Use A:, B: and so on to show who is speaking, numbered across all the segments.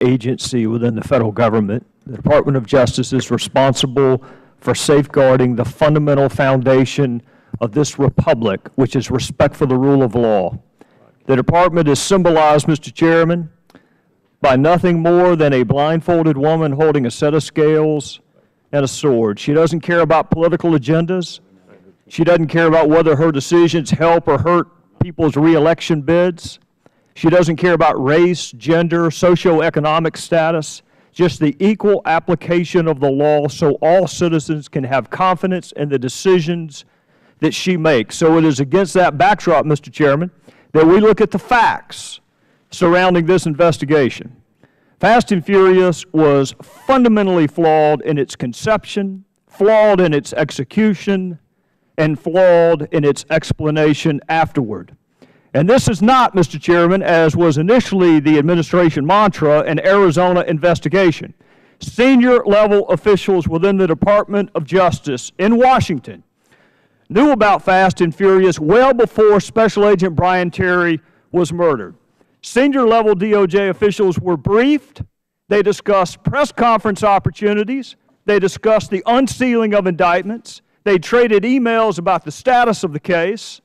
A: agency within the Federal Government. The Department of Justice is responsible for safeguarding the fundamental foundation of this republic, which is respect for the rule of law. The Department is symbolized, Mr. Chairman, by nothing more than a blindfolded woman holding a set of scales and a sword. She doesn't care about political agendas. She doesn't care about whether her decisions help or hurt people's re-election bids. She doesn't care about race, gender, socioeconomic status, just the equal application of the law so all citizens can have confidence in the decisions that she makes. So it is against that backdrop, Mr. Chairman, that we look at the facts surrounding this investigation. Fast and Furious was fundamentally flawed in its conception, flawed in its execution, and flawed in its explanation afterward. And this is not, Mr. Chairman, as was initially the administration mantra, an Arizona investigation. Senior level officials within the Department of Justice in Washington knew about Fast and Furious well before Special Agent Brian Terry was murdered. Senior level DOJ officials were briefed. They discussed press conference opportunities. They discussed the unsealing of indictments. They traded emails about the status of the case.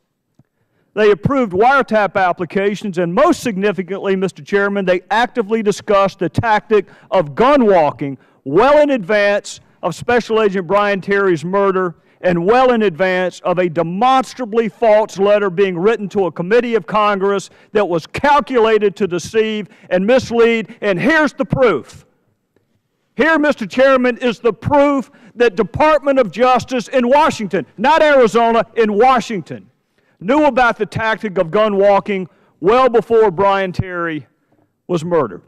A: They approved wiretap applications, and most significantly, Mr. Chairman, they actively discussed the tactic of gun walking well in advance of Special Agent Brian Terry's murder and well in advance of a demonstrably false letter being written to a committee of Congress that was calculated to deceive and mislead. And here's the proof. Here, Mr. Chairman, is the proof that Department of Justice in Washington, not Arizona, in Washington, knew about the tactic of gun walking well before Brian Terry was murdered.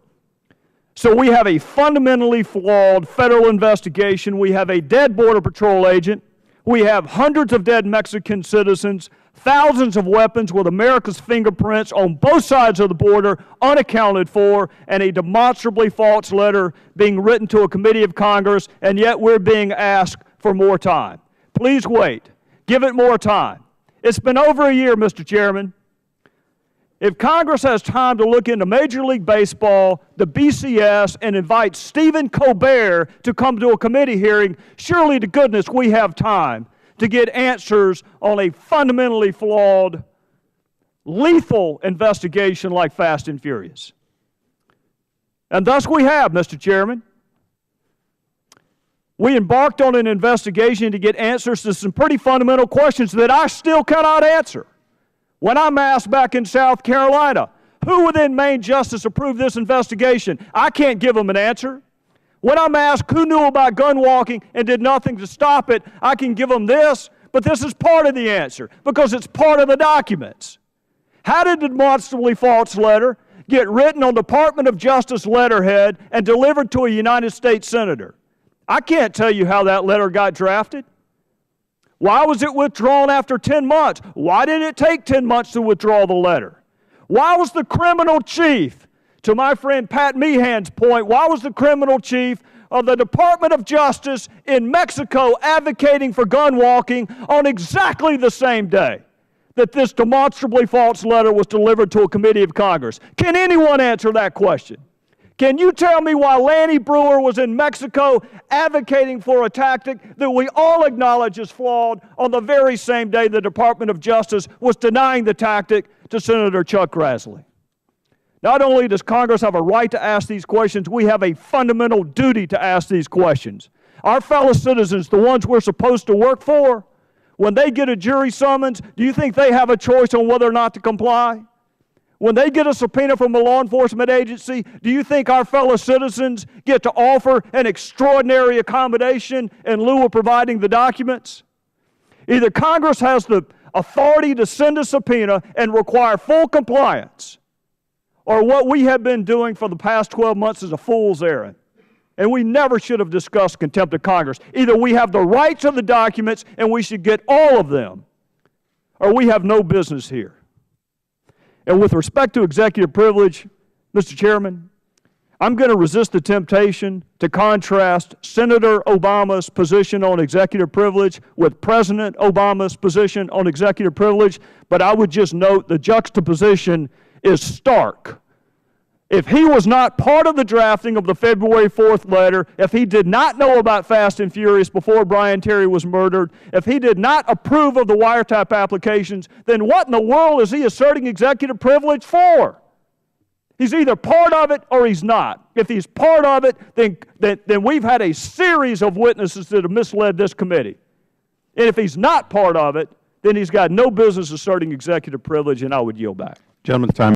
A: So we have a fundamentally flawed federal investigation. We have a dead Border Patrol agent. We have hundreds of dead Mexican citizens, thousands of weapons with America's fingerprints on both sides of the border unaccounted for, and a demonstrably false letter being written to a committee of Congress, and yet we're being asked for more time. Please wait. Give it more time. It's been over a year, Mr. Chairman. If Congress has time to look into Major League Baseball, the BCS, and invite Stephen Colbert to come to a committee hearing, surely to goodness we have time to get answers on a fundamentally flawed, lethal investigation like Fast and Furious. And thus we have, Mr. Chairman, we embarked on an investigation to get answers to some pretty fundamental questions that I still cannot answer. When I'm asked back in South Carolina, who within Maine Justice approved this investigation, I can't give them an answer. When I'm asked who knew about gun walking and did nothing to stop it, I can give them this, but this is part of the answer because it's part of the documents. How did the demonstrably false letter get written on Department of Justice letterhead and delivered to a United States Senator? I can't tell you how that letter got drafted. Why was it withdrawn after 10 months? Why did it take 10 months to withdraw the letter? Why was the criminal chief, to my friend Pat Meehan's point, why was the criminal chief of the Department of Justice in Mexico advocating for gun walking on exactly the same day that this demonstrably false letter was delivered to a committee of Congress? Can anyone answer that question? Can you tell me why Lanny Brewer was in Mexico advocating for a tactic that we all acknowledge is flawed on the very same day the Department of Justice was denying the tactic to Senator Chuck Grassley? Not only does Congress have a right to ask these questions, we have a fundamental duty to ask these questions. Our fellow citizens, the ones we're supposed to work for, when they get a jury summons, do you think they have a choice on whether or not to comply? When they get a subpoena from a law enforcement agency, do you think our fellow citizens get to offer an extraordinary accommodation in lieu of providing the documents? Either Congress has the authority to send a subpoena and require full compliance, or what we have been doing for the past 12 months is a fool's errand. And we never should have discussed contempt of Congress. Either we have the rights of the documents and we should get all of them, or we have no business here. And with respect to executive privilege, Mr. Chairman, I'm going to resist the temptation to contrast Senator Obama's position on executive privilege with President Obama's position on executive privilege, but I would just note the juxtaposition is stark.
B: If he was not part of the drafting of the February 4th letter, if he did not know about Fast and Furious before Brian Terry was murdered, if he did not approve of the wiretap applications, then what in the world is he asserting executive privilege for? He's either part of it or he's not. If he's part of it, then we've had a series of witnesses that have misled this committee. And if he's not part of it, then he's got no business asserting executive privilege, and I would yield back.
C: Gentleman's time.